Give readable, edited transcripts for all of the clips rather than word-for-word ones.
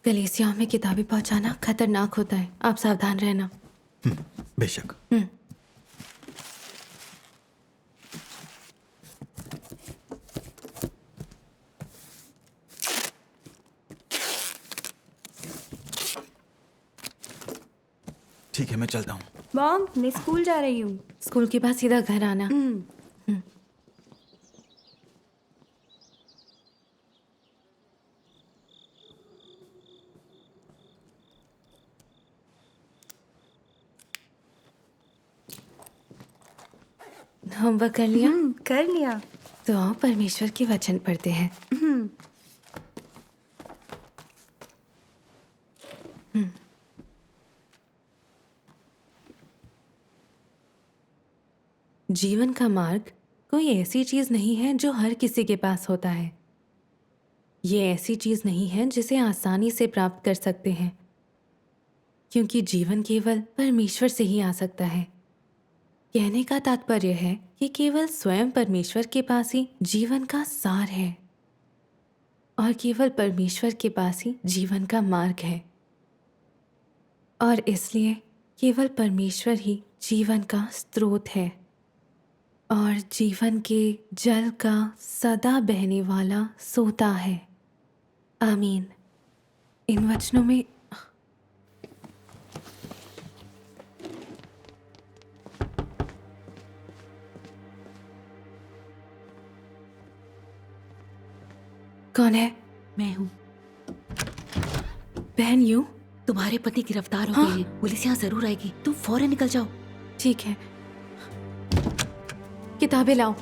कलीसियाओं में किताबें पहुंचाना खतरनाक होता है, आप सावधान रहना। बेशक। ठीक है, मैं चलता हूँ। मॉम, मैं स्कूल जा रही हूँ। स्कूल के बाद सीधा घर आना। होमवर्क कर लिया? कर लिया। तो आओ परमेश्वर के वचन पढ़ते हैं। जीवन का मार्ग कोई ऐसी चीज नहीं है जो हर किसी के पास होता है। ये ऐसी चीज नहीं है जिसे आसानी से प्राप्त कर सकते हैं, क्योंकि जीवन केवल परमेश्वर से ही आ सकता है। कहने का तात्पर्य है कि केवल स्वयं परमेश्वर के पास ही जीवन का सार है और केवल परमेश्वर के पास ही जीवन का मार्ग है, और इसलिए केवल परमेश्वर ही जीवन का स्रोत है और जीवन के जल का सदा बहने वाला सोता है। आमीन। इन वचनों में कौन है? मैं हूँ। बहन यू? तुम्हारे पति गिरफ्तार हो गए हैं। पुलिस यहाँ जरूर आएगी, तुम फौरन निकल जाओ। ठीक है, किताबें लाओ।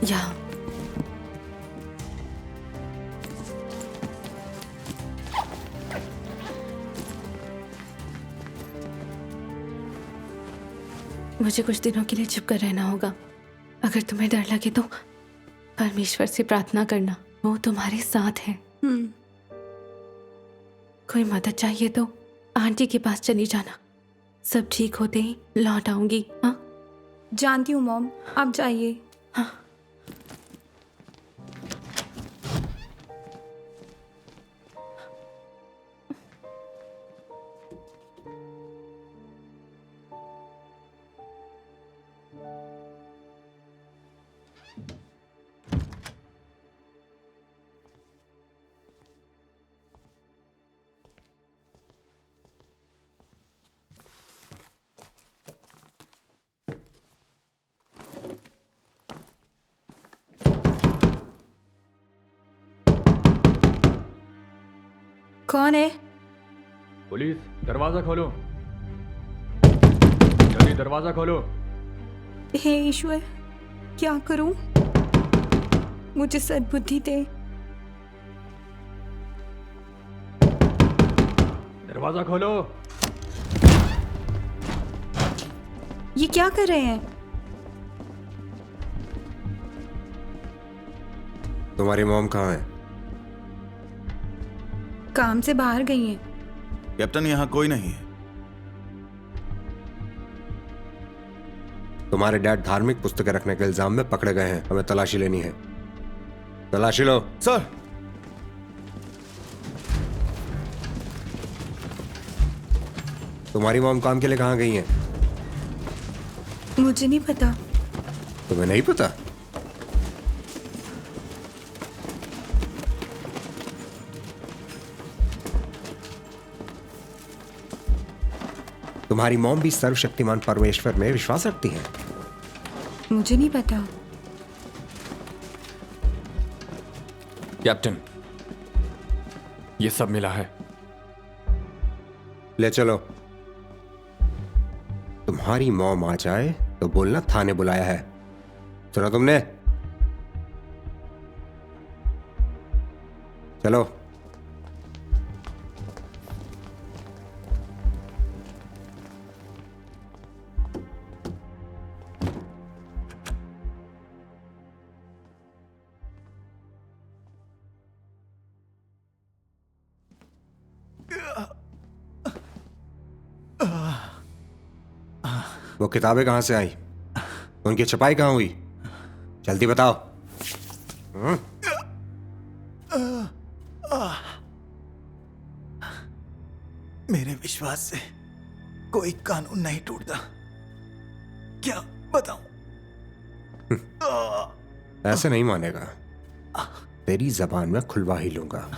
यहाँ मुझे कुछ दिनों के लिए चुप कर रहना होगा। अगर तुम्हें डर लगे तो परमेश्वर से प्रार्थना करना, वो तुम्हारे साथ है। कोई मदद चाहिए तो आंटी के पास चली जाना। सब ठीक होते ही लौट आऊंगी। हाँ, जानती हूँ मॉम, आप जाइए। कौन है? पुलिस, दरवाजा खोलो, जल्दी दरवाजा खोलो। हे ईश्वर, क्या करूं? मुझे सद्बुद्धि दे। दरवाजा खोलो। ये क्या कर रहे हैं? तुम्हारी मॉम कहाँ है? काम से बाहर गई हैं। कैप्टन, यहाँ कोई नहीं है। तुम्हारे डैड धार्मिक पुस्तकें रखने के इल्जाम में पकड़े गए हैं। हमें तलाशी लेनी है। तलाशी लो। सर, तुम्हारी मॉम काम के लिए कहाँ गई हैं? मुझे नहीं पता। तुम्हें नहीं पता? तुम्हारी मॉम भी सर्वशक्तिमान परमेश्वर में विश्वास रखती है। मुझे नहीं पता। कैप्टन, ये सब मिला है। ले चलो। तुम्हारी मॉम आ जाए तो बोलना थाने बुलाया है। सुना तुमने? चलो। वो किताबें कहाँ से आई? उनकी छपाई कहाँ हुई? जल्दी बताओ। मेरे विश्वास से कोई कानून नहीं टूटता। क्या बताऊं? ऐसे नहीं मानेगा। तेरी जबान में खुलवा ही लूंगा।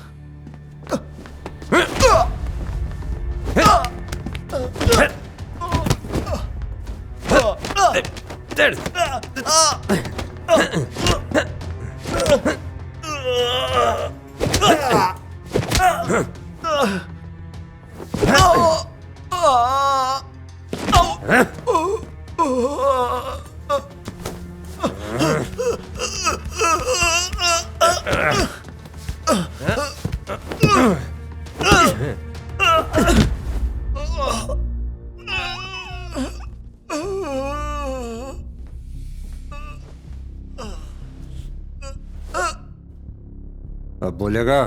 अब बोलेगा?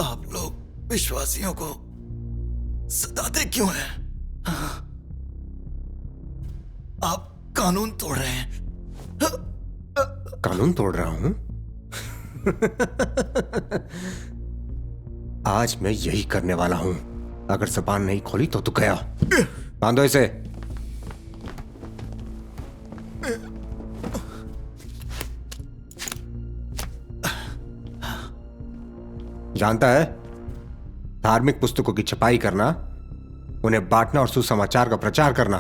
आप लोग विश्वासियों को सताते क्यों हैं? आप कानून तोड़ रहे हैं। कानून तोड़ रहा हूं? आज मैं यही करने वाला हूं। अगर जबान नहीं खोली तो तू गया। बांधो इसे। जानता है, धार्मिक पुस्तकों की छपाई करना, उन्हें बांटना और सुसमाचार का प्रचार करना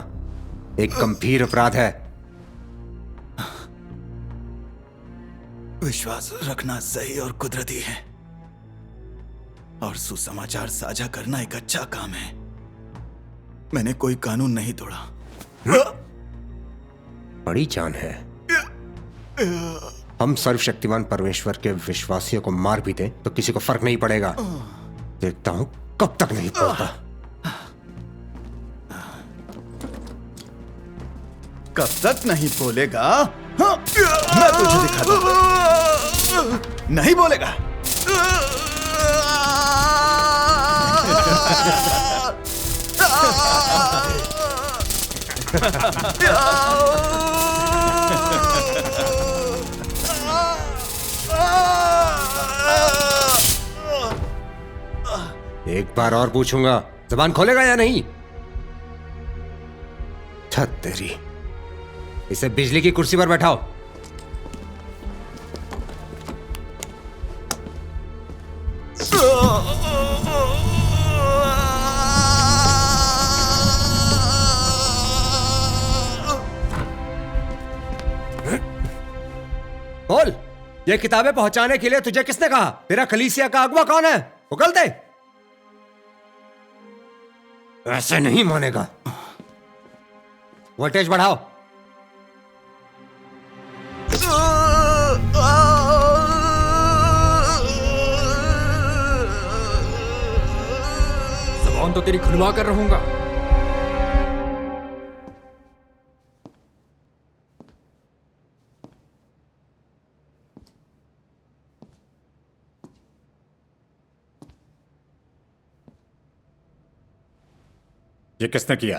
एक गंभीर अपराध है। विश्वास रखना सही और कुदरती है, और सुसमाचार साझा करना एक अच्छा काम है। मैंने कोई कानून नहीं तोड़ा। बड़ी जान है। हम सर्वशक्तिमान परमेश्वर के विश्वासियों को मार भी दें तो किसी को फर्क नहीं पड़ेगा। देखता हूं कब तक नहीं पड़ता। कब तक नहीं बोलेगा? हाँ, मैं तुझे दिखाता हूं। नहीं बोलेगा? एक बार और पूछूंगा, जबान खोलेगा या नहीं? छत तेरी। इसे बिजली की कुर्सी पर बैठाओ। बोल, ये किताबें पहुंचाने के लिए तुझे किसने कहा? तेरा कलीसिया का अगुवा कौन है? उगल दे। ऐसे नहीं मानेगा। वोल्टेज बढ़ाओ। जबान तो तेरी खुलवा कर रहूंगा। ये किसने किया?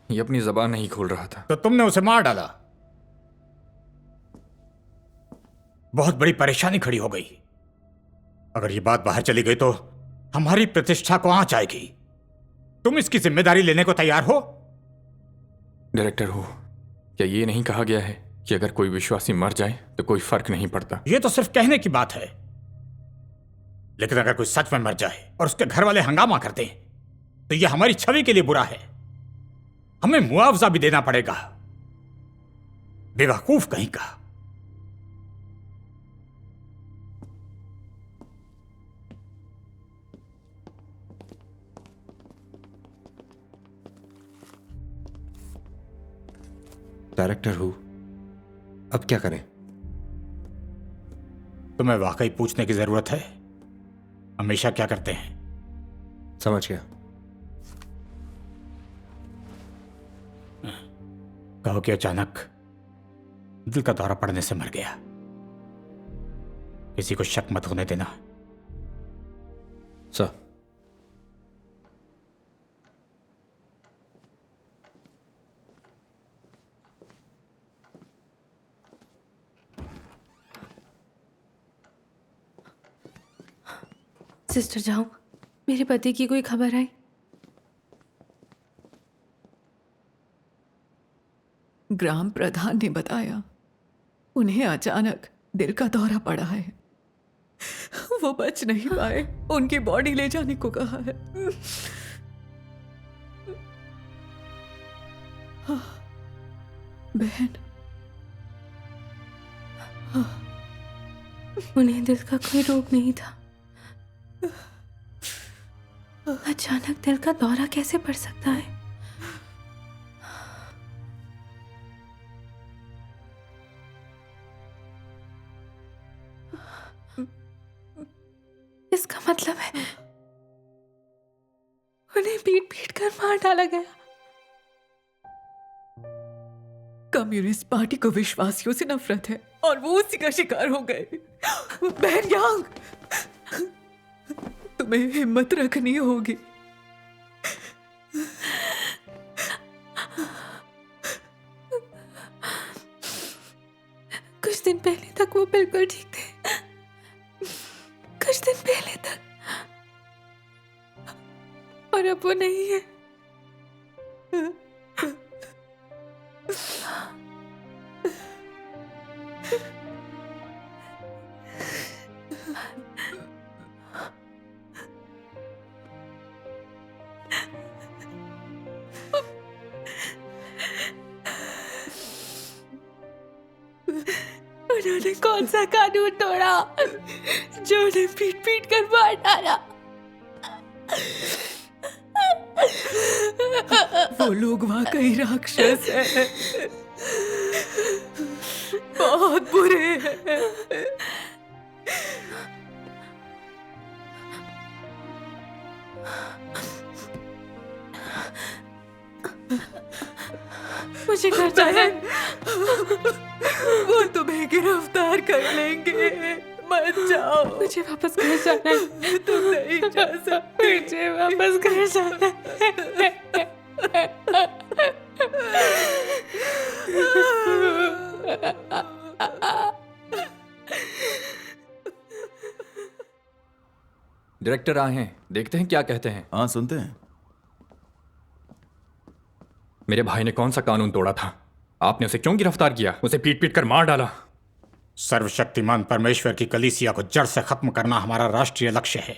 ये अपनी जबान नहीं खोल रहा था। तो तुमने उसे मार डाला। बहुत बड़ी परेशानी खड़ी हो गई। अगर ये बात बाहर चली गई तो हमारी प्रतिष्ठा को आंच आएगी। तुम इसकी जिम्मेदारी लेने को तैयार हो? डायरेक्टर हो, क्या ये नहीं कहा गया है कि अगर कोई विश्वासी मर जाए तो कोई फर्क नहीं पड़ता? ये तो सिर्फ कहने की बात है, लेकिन अगर कोई सच में मर जाए और उसके घर वाले हंगामा कर दें तो यह हमारी छवि के लिए बुरा है। हमें मुआवजा भी देना पड़ेगा। बेवकूफ कहीं का। डायरेक्टर हूं, अब क्या करें? तुम्हें वाकई पूछने की जरूरत है, हमेशा क्या करते हैं? समझ गया। कहो कि अचानक दिल का दौरा पड़ने से मर गया। किसी को शक मत होने देना। सर, सिस्टर जाओ, मेरे पति की कोई खबर आई? ग्राम प्रधान ने बताया उन्हें अचानक दिल का दौरा पड़ा है। वो बच नहीं पाए, उनकी बॉडी ले जाने को कहा है। बहन, उन्हें दिल का कोई रोग नहीं था। अचानक दिल का दौरा कैसे पड़ सकता है? इसका मतलब है उन्हें पीट पीट कर मार डाला गया। कम्युनिस्ट पार्टी को विश्वासियों से नफरत है और वो उसी का शिकार हो गए। बहन यांग, तुम्हें हिम्मत रखनी होगी। कुछ दिन पहले तक वो बिल्कुल ठीक थे। कुछ दिन पहले तक, और अब वो नहीं है। उन्होंने कौन सा कानून तोड़ा जो उन्हें पीट पीट कर मार डाला? वो लोग वाकई राक्षस हैं, बहुत बुरे हैं। मुझे घर जाना है। वो तुम्हें गिरफ्तार कर लेंगे, मत जाओ। मुझे वापस घर जाना है। तुम नहीं जा सकते। मुझे वापस घर जाना है। डायरेक्टर आए हैं, देखते हैं क्या कहते हैं। हाँ, सुनते हैं। मेरे भाई ने कौन सा कानून तोड़ा था? आपने उसे क्यों गिरफ्तार किया? उसे पीट पीट कर मार डाला। सर्वशक्तिमान परमेश्वर की कलीसिया को जड़ से खत्म करना हमारा राष्ट्रीय लक्ष्य है।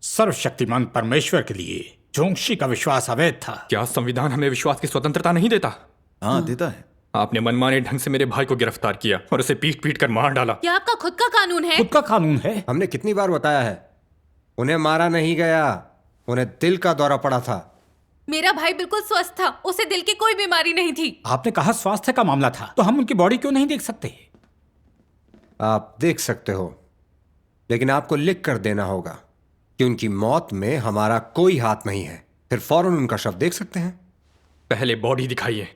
सर्वशक्तिमान परमेश्वर के लिए जोंगशी का विश्वास अवैध था। क्या संविधान हमें विश्वास की स्वतंत्रता नहीं देता? हाँ, देता है। आपने मनमाने ढंग से मेरे भाई को गिरफ्तार किया और उसे पीट पीट कर मार डाला। क्या आपका खुद का कानून है? खुद का कानून है। हमने कितनी बार बताया है, उन्हें मारा नहीं गया, उन्हें दिल का दौरा पड़ा था। मेरा भाई बिल्कुल स्वस्थ था, उसे दिल की कोई बीमारी नहीं थी। आपने कहा स्वास्थ्य का मामला था, तो हम उनकी बॉडी क्यों नहीं देख सकते? आप देख सकते हो, लेकिन आपको लिख कर देना होगा कि उनकी मौत में हमारा कोई हाथ नहीं है। फिर फौरन उनका शव देख सकते हैं। पहले बॉडी दिखाइए।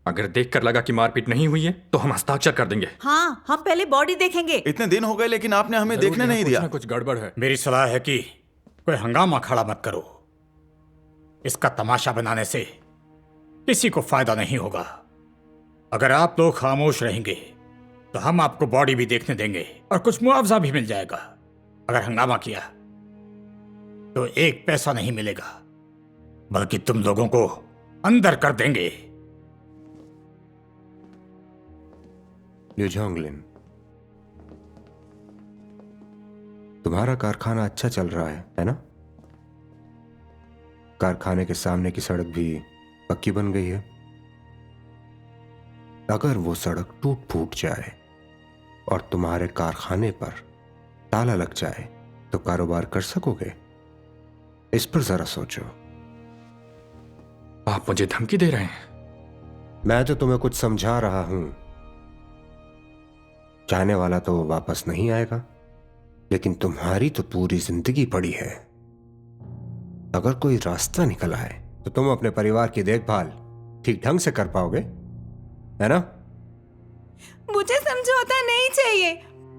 अगर देखकर लगा कि मारपीट नहीं हुई है तो हम हस्ताक्षर कर देंगे। हाँ, हम पहले बॉडी देखेंगे। इतने दिन हो गए लेकिन आपने हमें जरूर देखने यहाँ नहीं कुछ दिया। ना कुछ गड़बड़ है। मेरी सलाह है कि कोई हंगामा खड़ा मत करो। इसका तमाशा बनाने से किसी को फायदा नहीं होगा। अगर आप लोग खामोश रहेंगे तो हम आपको बॉडी भी देखने देंगे और कुछ मुआवजा भी मिल जाएगा। अगर हंगामा किया तो एक पैसा नहीं मिलेगा, बल्कि तुम लोगों को अंदर कर देंगे। लिu Zhonglin, तुम्हारा कारखाना अच्छा चल रहा है ना? कारखाने के सामने की सड़क भी पक्की बन गई है। अगर वो सड़क टूट फूट जाए और तुम्हारे कारखाने पर ताला लग जाए तो कारोबार कर सकोगे? इस पर जरा सोचो। आप मुझे धमकी दे रहे हैं? मैं तो तुम्हें कुछ समझा रहा हूं। जाने वाला तो वापस नहीं आएगा, लेकिन तुम्हारी तो पूरी जिंदगी पड़ी है। अगर कोई रास्ता निकल आए तो तुम अपने परिवार की देखभाल ठीक ढंग से कर पाओगे, है ना? मुझे समझौता नहीं चाहिए,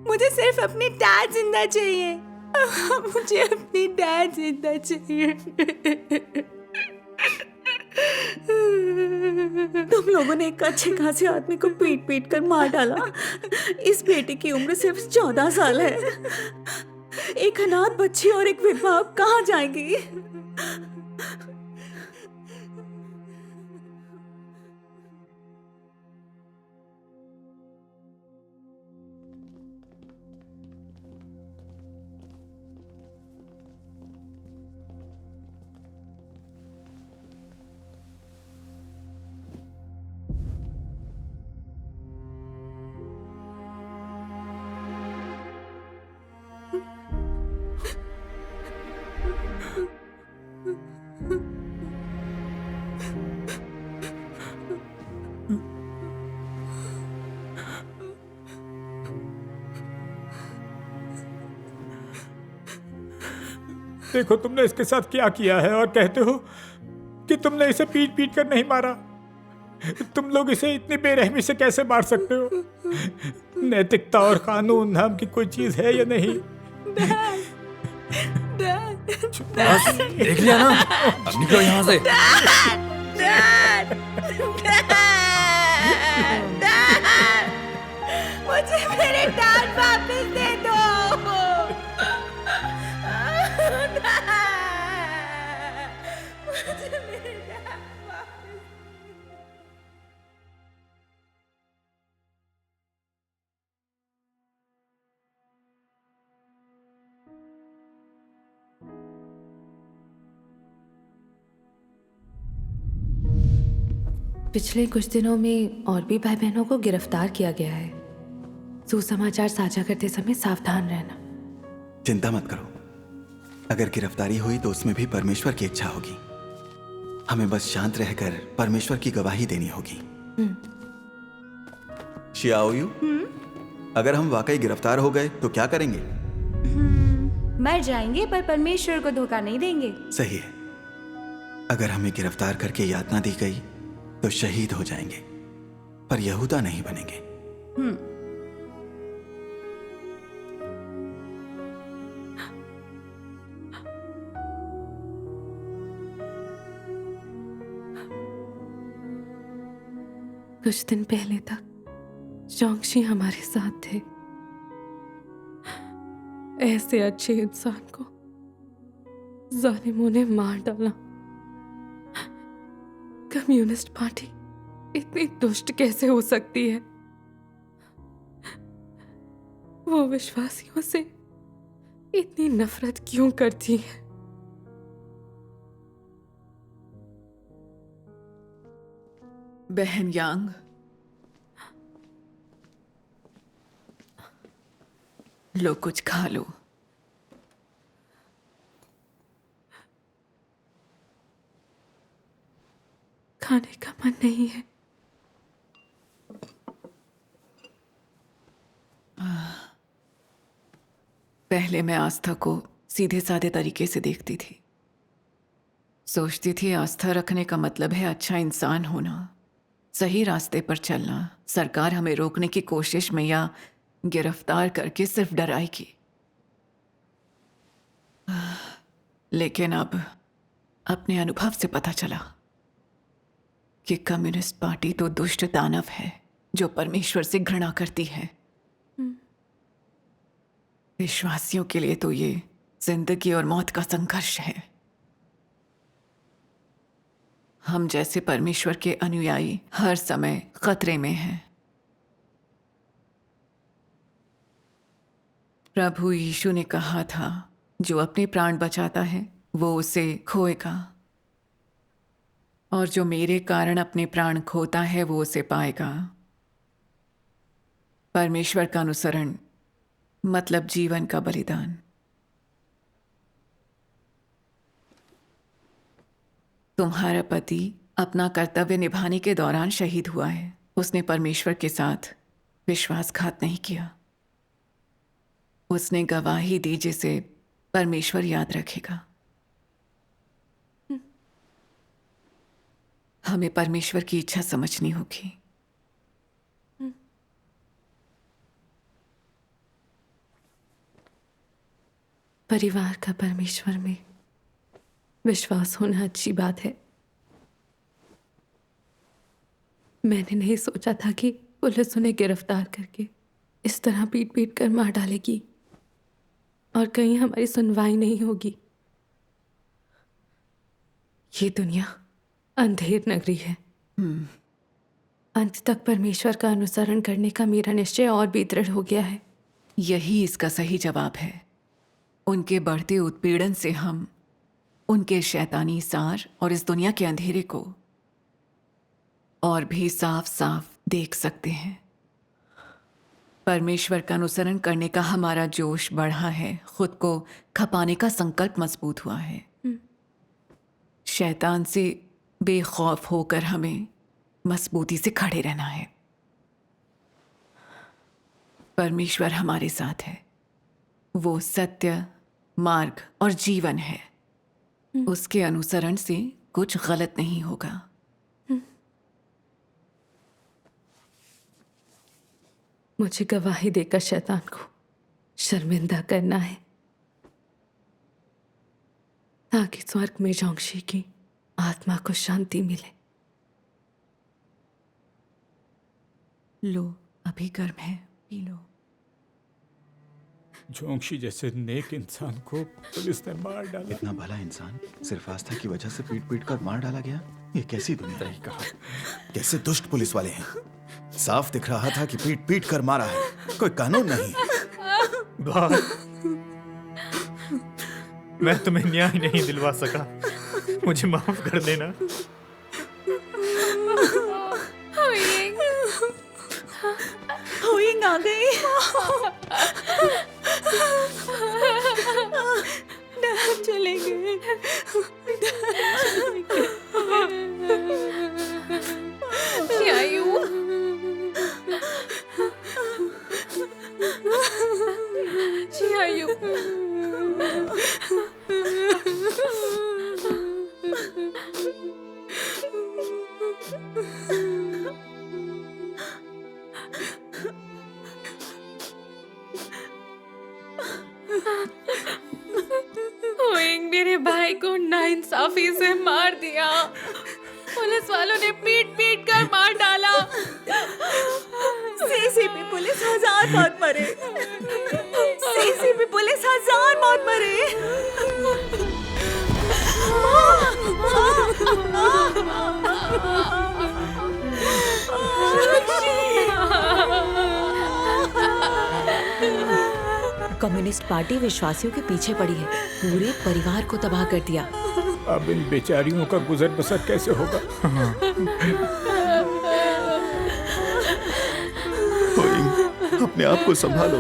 मुझे सिर्फ अपनी डैड जिंदा चाहिए। मुझे अपनी डैड जिंदा चाहिए। तुम लोगों ने एक अच्छे खासे आदमी को पीट पीट कर मार डाला। इस बेटे की उम्र सिर्फ 14 साल है। एक अनाथ बच्ची और एक विधवा अब कहाँ जाएगी? देखो तुमने इसके साथ क्या किया है और कहते हो कि तुमने इसे पीट पीट कर नहीं मारा। तुम लोग इसे इतनी बेरहमी से कैसे मार सकते हो? नैतिकता और कानून नाम की कोई चीज है या नहीं? बस देख लिया ना, अब निकलो यहाँ से। मुझे मेरे डैड वापस दे दो। मुझे मेरे डैड वापस। पिछले कुछ दिनों में और भी भाई बहनों को गिरफ्तार किया गया है। सुसमाचार साझा करते समय सावधान रहना। चिंता मत करो, अगर गिरफ्तारी हुई तो उसमें भी परमेश्वर की इच्छा होगी। हमें बस शांत रहकर परमेश्वर की गवाही देनी होगी। शियाओयू, अगर हम वाकई गिरफ्तार हो गए तो क्या करेंगे? मर जाएंगे पर परमेश्वर को धोखा नहीं देंगे। सही है। अगर हमें गिरफ्तार करके यातना दी गई तो शहीद हो जाएंगे, पर यहूदा नहीं बनेंगे। कुछ दिन पहले तक जोंगशी हमारे साथ थे। ऐसे अच्छे इंसान को जालिमों ने मार डाला। कम्युनिस्ट पार्टी इतनी दुष्ट कैसे हो सकती है? वो विश्वासियों से इतनी नफरत क्यों करती है? बहन यांग, लो कुछ खा लो। खाने का मन नहीं है। पहले मैं आस्था को सीधे साधे तरीके से देखती थी। सोचती थी आस्था रखने का मतलब है अच्छा इंसान होना, सही रास्ते पर चलना। सरकार हमें रोकने की कोशिश में या गिरफ्तार करके सिर्फ डराएगी। लेकिन अब अपने अनुभव से पता चला कि कम्युनिस्ट पार्टी तो दुष्ट दानव है जो परमेश्वर से घृणा करती है। विश्वासियों के लिए तो ये जिंदगी और मौत का संघर्ष है। हम जैसे परमेश्वर के अनुयायी हर समय खतरे में हैं। प्रभु यीशु ने कहा था, जो अपने प्राण बचाता है वो उसे खोएगा, और जो मेरे कारण अपने प्राण खोता है वो उसे पाएगा। परमेश्वर का अनुसरण मतलब जीवन का बलिदान। तुम्हारा पति अपना कर्तव्य निभाने के दौरान शहीद हुआ है। उसने परमेश्वर के साथ विश्वासघात नहीं किया। उसने गवाही दी जिसे परमेश्वर याद रखेगा। हमें परमेश्वर की इच्छा समझनी होगी। परिवार का परमेश्वर में विश्वास होना अच्छी बात है। मैंने नहीं सोचा था कि पुलिस उन्हें गिरफ्तार करके इस तरह पीट पीट कर मार डालेगी और कहीं हमारी सुनवाई नहीं होगी। ये दुनिया अंधेर नगरी है। अंत तक परमेश्वर का अनुसरण करने का मेरा निश्चय और भी दृढ़ हो गया है। यही इसका सही जवाब है। उनके बढ़ते उत्पीड़न से हम उनके शैतानी सार और इस दुनिया के अंधेरे को और भी साफ साफ देख सकते हैं। परमेश्वर का अनुसरण करने का हमारा जोश बढ़ा है, खुद को खपाने का संकल्प मजबूत हुआ है। शैतान से बेखौफ होकर हमें मजबूती से खड़े रहना है। परमेश्वर हमारे साथ है। वो सत्य, मार्ग और जीवन है। उसके अनुसरण से कुछ गलत नहीं होगा। मुझे गवाही देकर शैतान को शर्मिंदा करना है, ताकि स्वर्ग में जोंगशी की आत्मा को शांति मिले। लो, अभी गर्म है, पी लो। जोंगशी जैसे नेक इंसान को पुलिस ने मार डाला। इतना भला इंसान सिर्फ आस्था की वजह से पीट पीट कर मार डाला गया। ये कैसी दुनिया है? कहा कैसे दुष्ट पुलिस वाले हैं। साफ दिख रहा था कि पीट पीट कर मारा है, कोई कानून नहीं। भाई, मैं तुम्हें न्याय नहीं दिलवा सका, मुझे माफ कर देना। हुइंग आ गई। डैड चले गए। मेरे भाई को नाइंसाफी से मार दिया। पुलिस वालों ने पीट पीट कर मार डाला। सीसीपी पुलिस 1000 मौत मरे। सीसीपी पुलिस 1000 मौत मरे। कम्युनिस्ट पार्टी विश्वासियों के पीछे पड़ी है, पूरे परिवार को तबाह कर दिया। अब इन बेचारियों का गुजर बसर कैसे होगा? अपने आप को संभालो।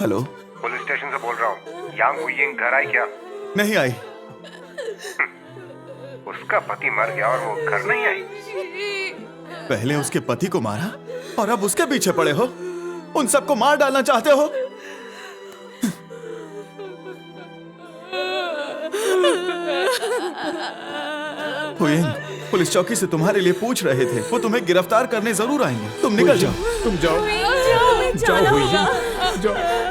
हेलो, पुलिस स्टेशन से बोल रहा हूँ। यांग हुइंग घर आई क्या? नहीं आई। उसका पति मर गया और वो घर नहीं आई। पहले उसके पति को मारा और अब उसके पीछे पड़े हो। उन सबको मार डालना चाहते हो। हुइंग पुलिस चौकी से तुम्हारे लिए पूछ रहे थे। वो तुम्हें गिरफ्तार करने जरूर आएंगे। तुम निकल जाओ। तुम जाओ, जाओ हुइंग, जाओ।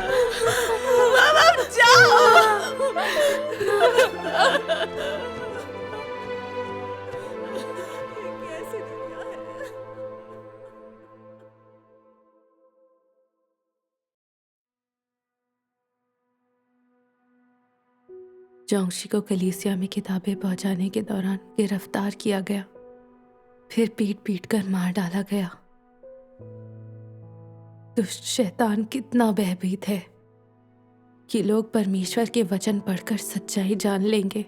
जोंगशी को कलीसिया में किताबें पहुंचाने के दौरान गिरफ्तार किया गया, फिर पीट पीट कर मार डाला गया। दुष्ट शैतान कितना भयभीत है कि लोग परमेश्वर के वचन पढ़कर सच्चाई जान लेंगे।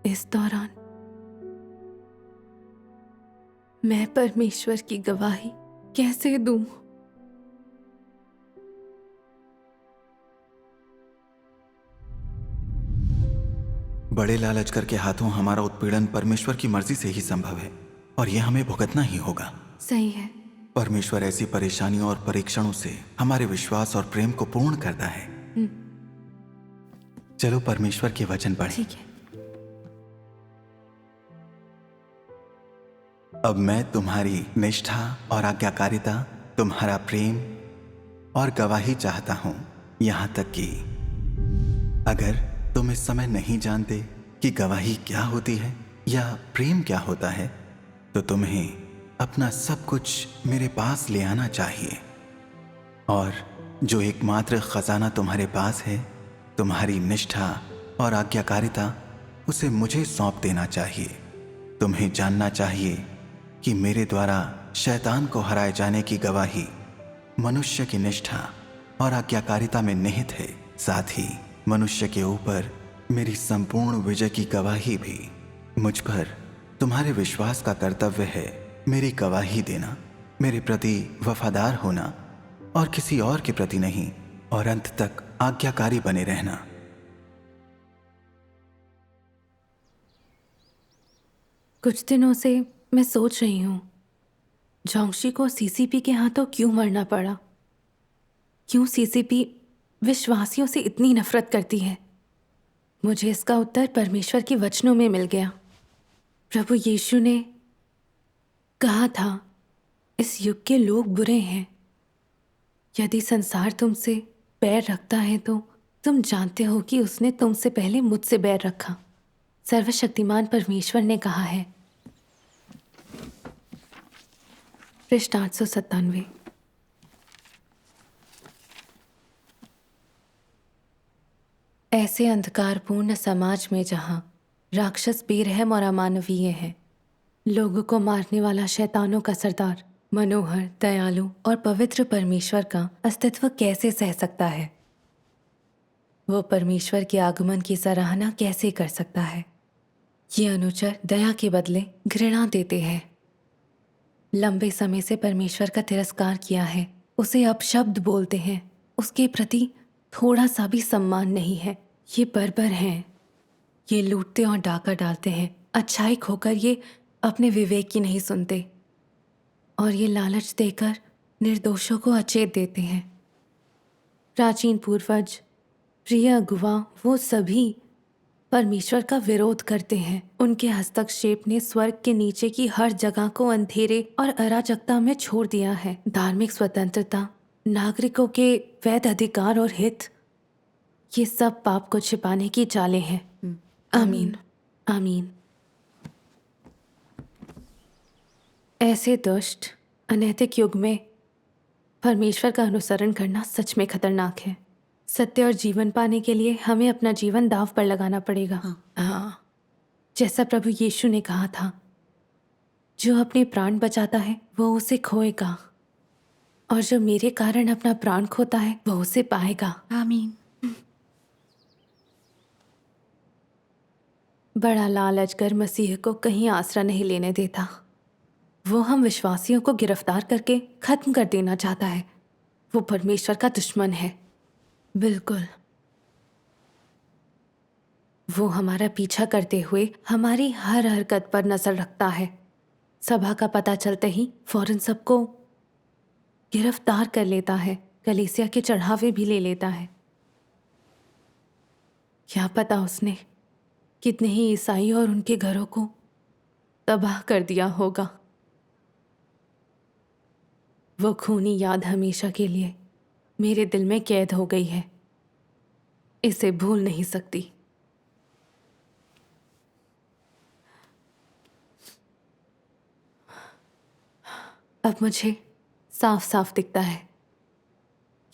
इस दौरान मैं परमेश्वर की गवाही कैसे दूं? बड़े लाल अजगर के हाथों हमारा उत्पीड़न परमेश्वर की मर्जी से ही संभव है और यह हमें भुगतना ही होगा। सही है। परमेश्वर ऐसी परेशानियों और परीक्षणों से हमारे विश्वास और प्रेम को पूर्ण करता है। चलो परमेश्वर के वचन पढ़ें। ठीक है। अब मैं तुम्हारी निष्ठा और आज्ञाकारिता, तुम्हारा प्रेम और गवाही चाहता हूं, यहां तक कि अगर तुम इस समय नहीं जानते कि गवाही क्या होती है, या प्रेम क्या होता है, तो तुम्हें अपना सब कुछ मेरे पास ले आना चाहिए। और जो एकमात्र खजाना तुम्हारे पास है, तुम्हारी निष्ठा और आज्ञाकारिता, उसे मुझे सौंप देना चाहिए। तुम्हें जानना चाहिए कि मेरे द्वारा शैतान को हराए जाने की गवाही मनुष्य की निष्ठा और आज्ञाकारिता में निहित है। साथ ही मनुष्य के ऊपर मेरी संपूर्ण विजय की गवाही भी। मुझ पर तुम्हारे विश्वास का कर्तव्य है मेरी गवाही देना, मेरे प्रति वफादार होना और किसी और के प्रति नहीं, और अंत तक आज्ञाकारी बने रहना। कुछ दिनों से मैं सोच रही हूँ, जोंगशी को सीसीपी के हाथों क्यों मरना पड़ा? क्यों सीसीपी विश्वासियों से इतनी नफरत करती है? मुझे इसका उत्तर परमेश्वर के वचनों में मिल गया। प्रभु यीशु ने कहा था, इस युग के लोग बुरे हैं। यदि संसार तुमसे बैर रखता है तो तुम जानते हो कि उसने तुमसे पहले मुझसे बैर रखा। सर्वशक्तिमान परमेश्वर ने कहा है। पृष्ठ 897। ऐसे अंधकारपूर्ण समाज में जहां राक्षस बेरहम और अमानवीय है, लोगों को मारने वाला शैतानों का सरदार मनोहर, दयालु और पवित्र परमेश्वर का अस्तित्व कैसे सह सकता है? वो परमेश्वर के आगमन की सराहना कैसे कर सकता है? ये अनुचर दया के बदले घृणा देते हैं। लंबे समय से परमेश्वर का तिरस्कार किया है, उसे अपशब्द बोलते हैं, उसके प्रति थोड़ा सा भी सम्मान नहीं है। ये बर्बर हैं, ये लूटते और डाका डालते हैं। अच्छाई खोकर ये अपने विवेक की नहीं सुनते और ये लालच देकर निर्दोषों को अचेत देते हैं। प्राचीन पूर्वज, प्रिय अगुवा, वो सभी परमेश्वर का विरोध करते हैं। उनके हस्तक्षेप ने स्वर्ग के नीचे की हर जगह को अंधेरे और अराजकता में छोड़ दिया है। धार्मिक स्वतंत्रता, नागरिकों के वैध अधिकार और हित, ये सब पाप को छिपाने की चालें हैं। आमीन, आमीन। ऐसे दुष्ट, अनैतिक युग में परमेश्वर का अनुसरण करना सच में खतरनाक है। सत्य और जीवन पाने के लिए हमें अपना जीवन दांव पर लगाना पड़ेगा। हाँ, जैसा प्रभु यीशु ने कहा था, जो अपने प्राण बचाता है वो उसे खोएगा, और जो मेरे कारण अपना प्राण खोता है वो उसे पाएगा। आमीन। बड़ा लाल अजगर मसीह को कहीं आसरा नहीं लेने देता। वो हम विश्वासियों को गिरफ्तार करके खत्म कर देना चाहता है। वो परमेश्वर का दुश्मन है। बिल्कुल। वो हमारा पीछा करते हुए हमारी हर हरकत पर नजर रखता है। सभा का पता चलते ही फौरन सबको गिरफ्तार कर लेता है, कलीसिया के चढ़ावे भी ले लेता है। क्या पता उसने कितने ही ईसाई और उनके घरों को तबाह कर दिया होगा। वो खूनी याद हमेशा के लिए मेरे दिल में कैद हो गई है। इसे भूल नहीं सकती। अब मुझे साफ साफ दिखता है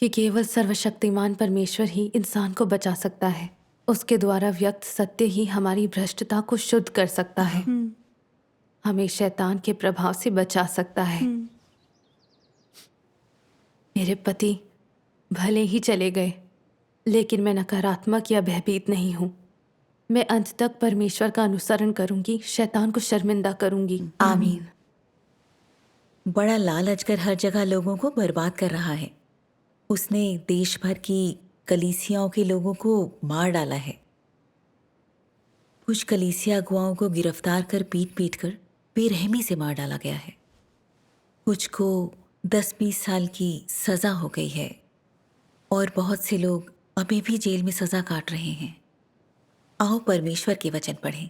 कि केवल सर्वशक्तिमान परमेश्वर ही इंसान को बचा सकता है। उसके द्वारा व्यक्त सत्य ही हमारी भ्रष्टता को शुद्ध कर सकता है, हमें शैतान के प्रभाव से बचा सकता है। मेरे पति भले ही चले गए, लेकिन मैं नकारात्मक या भयभीत नहीं हूं। मैं अंत तक परमेश्वर का अनुसरण करूंगी, शैतान को शर्मिंदा करूंगी। आमीन। बड़ा लाल अजगर हर जगह लोगों को बर्बाद कर रहा है। उसने देश भर की कलीसियाओं के लोगों को मार डाला है। कुछ कलीसिया अगुवाओं को गिरफ्तार कर पीट पीट कर बेरहमी से मार डाला गया है। कुछ को 10-20 साल की सजा हो गई है और बहुत से लोग अभी भी जेल में सजा काट रहे हैं। आओ परमेश्वर के वचन पढ़ें।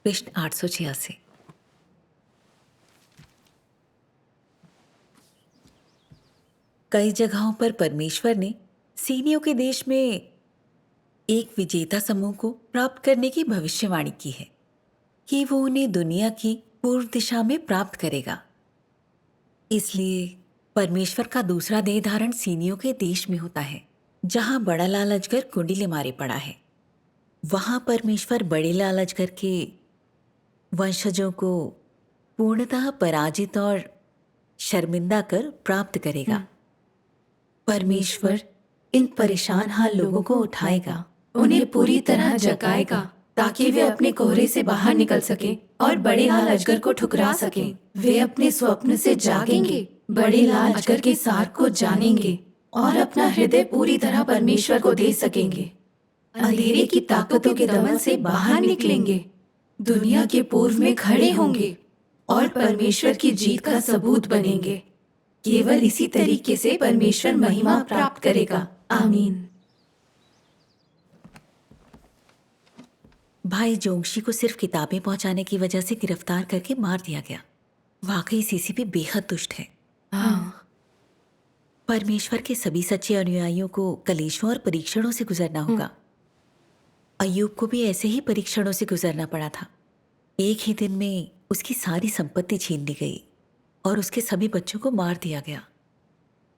पृष्ठ 886। कई जगहों पर परमेश्वर ने सीनियों के देश में एक विजेता समूह को प्राप्त करने की भविष्यवाणी की है कि वो उन्हें दुनिया की पूर्व दिशा में प्राप्त करेगा। इसलिए परमेश्वर का दूसरा देह धारण सीनियों के देश में होता है, जहां बड़ा लाल अजगर कुंडली मारे पड़ा है। वहां परमेश्वर बड़े लाल अजगर के वंशजों को पूर्णतः पराजित और शर्मिंदा कर प्राप्त करेगा। परमेश्वर इन परेशान हाल लोगों को उठाएगा, उन्हें पूरी तरह जगाएगा ताकि वे अपने कोहरे से बाहर निकल सकें और बड़े लाल अजगर को ठुकरा सकें। वे अपने स्वप्न से जागेंगे, बड़े लाल अजगर के सार को जानेंगे और अपना हृदय पूरी तरह परमेश्वर को दे सकेंगे। अंधेरे की ताकतों के दमन से बाहर निकलेंगे, दुनिया के पूर्व में खड़े होंगे और परमेश्वर की जीत का सबूत बनेंगे। केवल इसी तरीके से परमेश्वर महिमा प्राप्त करेगा। आमीन। भाई जोंगशी को सिर्फ किताबें पहुंचाने की वजह से गिरफ्तार करके मार दिया गया। वाकई सीसीपी बेहद दुष्ट है। हाँ। परमेश्वर के सभी सच्चे अनुयायियों को कलेशों और परीक्षणों से गुजरना होगा। अय्यूब को भी ऐसे ही परीक्षणों से गुजरना पड़ा था। एक ही दिन में उसकी सारी संपत्ति छीन ली गई और उसके सभी बच्चों को मार दिया गया,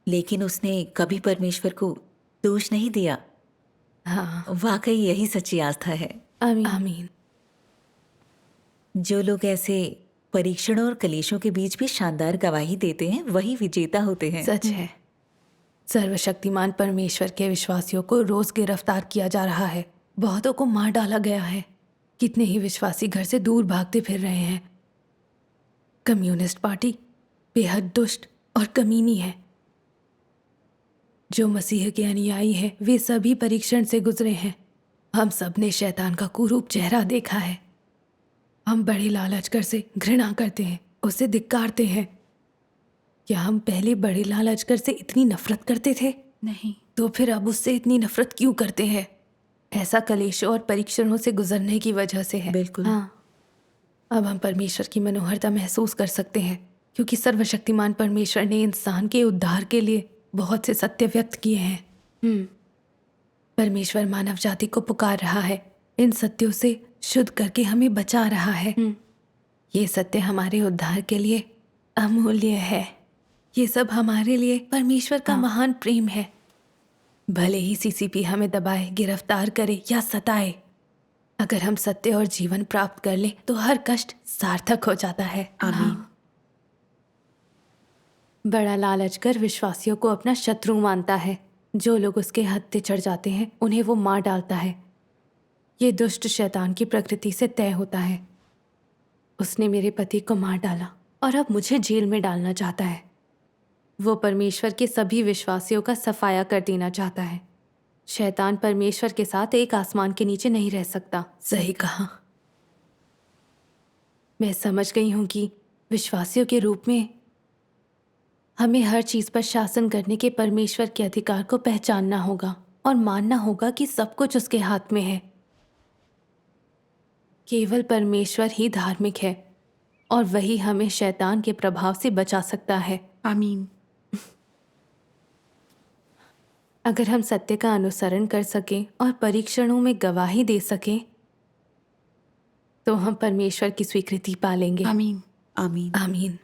लेकिन उसने कभी परमेश्वर को दोष नहीं दिया। हाँ, वाकई यही सच्ची आस्था है। आमीन। जो लोग ऐसे परीक्षणों और कलेशों के बीच भी शानदार गवाही देते हैं, वही विजेता होते हैं। सच है। सर्वशक्तिमान परमेश्वर के विश्वासियों को रोज गिरफ्तार किया जा रहा है। बहुतों को मार डाला गया है। कितने ही विश्वासी घर से दूर भागते फिर रहे हैं। कम्युनिस्ट पार्टी बेहद दुष्ट और कमीनी है। जो मसीह के अनुयायी हैं, वे सभी परीक्षण से गुजरे हैं। हम सब ने शैतान का कुरूप चेहरा देखा है। हम बड़े लाल अजगर से घृणा करते हैं, उसे धिक्कारते हैं। क्या हम पहले बड़े लाल अजगर से इतनी नफरत करते थे? नहीं। तो फिर अब उससे इतनी नफरत क्यों करते हैं? ऐसा कलेशों और परीक्षणों से गुजरने की वजह से है। बिल्कुल। हाँ। अब हम परमेश्वर की मनोहरता महसूस कर सकते हैं, क्योंकि सर्वशक्तिमान परमेश्वर ने इंसान के उद्धार के लिए बहुत से सत्य व्यक्त किए हैं। परमेश्वर मानव जाति को पुकार रहा है, इन सत्यों से शुद्ध करके हमें बचा रहा है। ये सत्य हमारे उद्धार के लिए अमूल्य है। ये सब हमारे लिए परमेश्वर का महान प्रेम है। भले ही सीसीपी हमें दबाए, गिरफ्तार करे या सताए, अगर हम सत्य और जीवन प्राप्त कर लें तो हर कष्ट सार्थक हो जाता है। आमीन। बड़ा लाल अजगर विश्वासियों को अपना शत्रु मानता है। जो लोग उसके हत्थे चढ़ जाते हैं, उन्हें वो मार डालता है। ये दुष्ट शैतान की प्रकृति से तय होता है। उसने मेरे पति को मार डाला और अब मुझे जेल में डालना चाहता है। वो परमेश्वर के सभी विश्वासियों का सफाया कर देना चाहता है। शैतान परमेश्वर के साथ एक आसमान के नीचे नहीं रह सकता। सही कहा। मैं समझ गई हूं कि विश्वासियों के रूप में हमें हर चीज पर शासन करने के परमेश्वर के अधिकार को पहचानना होगा और मानना होगा कि सब कुछ उसके हाथ में है। केवल परमेश्वर ही धार्मिक है और वही हमें शैतान के प्रभाव से बचा सकता है। आमीन। अगर हम सत्य का अनुसरण कर सकें और परीक्षणों में गवाही दे सकें, तो हम परमेश्वर की स्वीकृति पालेंगे। आमीन। आमीन। आमीन।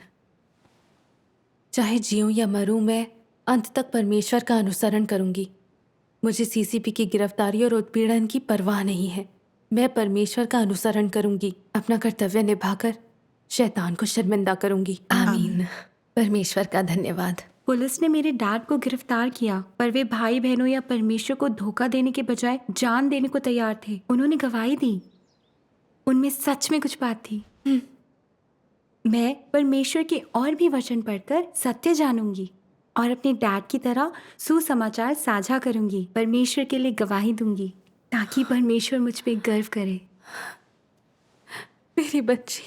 चाहे जीऊं या मरूं, मैं अंत तक परमेश्वर का अनुसरण करूंगी। मुझे सीसीपी की गिरफ्तारी और उत्पीड़न की परवाह नहीं है। मैं परमेश्वर का अनुसरण करूंगी, अपना कर्तव्य निभाकर शैतान को शर्मिंदा करूंगी। आमीन। परमेश्वर का धन्यवाद। पुलिस ने मेरे डैड को गिरफ्तार किया, पर वे भाई बहनों या परमेश्वर को धोखा देने के बजाय जान देने को तैयार थे। उन्होंने गवाही दी। उनमें सच में कुछ बात थी। मैं परमेश्वर के और भी वचन पढ़कर सत्य जानूंगी और अपने डैड की तरह सुसमाचार साझा करूंगी। परमेश्वर के लिए गवाही दूंगी ताकि परमेश्वर मुझ पे गर्व करे। मेरी बच्ची।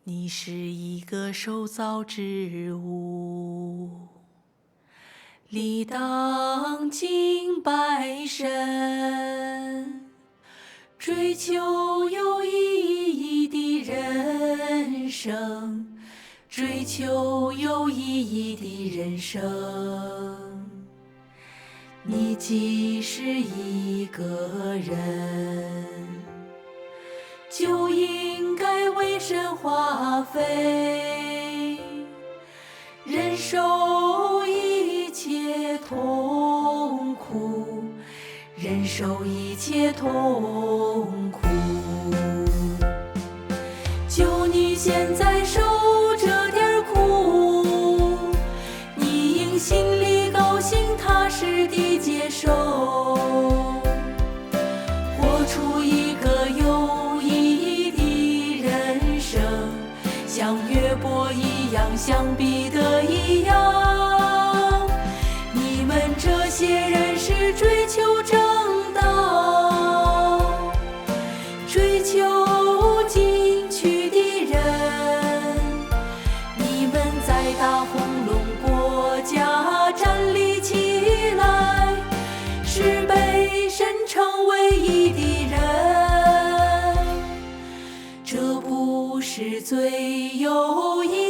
你是一个受造之物，理当敬拜神，追求有意义的人生，追求有意义的人生。你既是一个人，就应该为神花费，忍受一切痛苦，忍受一切痛苦。就你现在受这点苦，你应心里高兴，踏实地接受，活出一个有意义的人生，像约伯一样，像彼得一样。你们这些人是追求正道，追求进取的人，你们在大红龙国家站立起来，是被神称唯一的人，这不是最有意义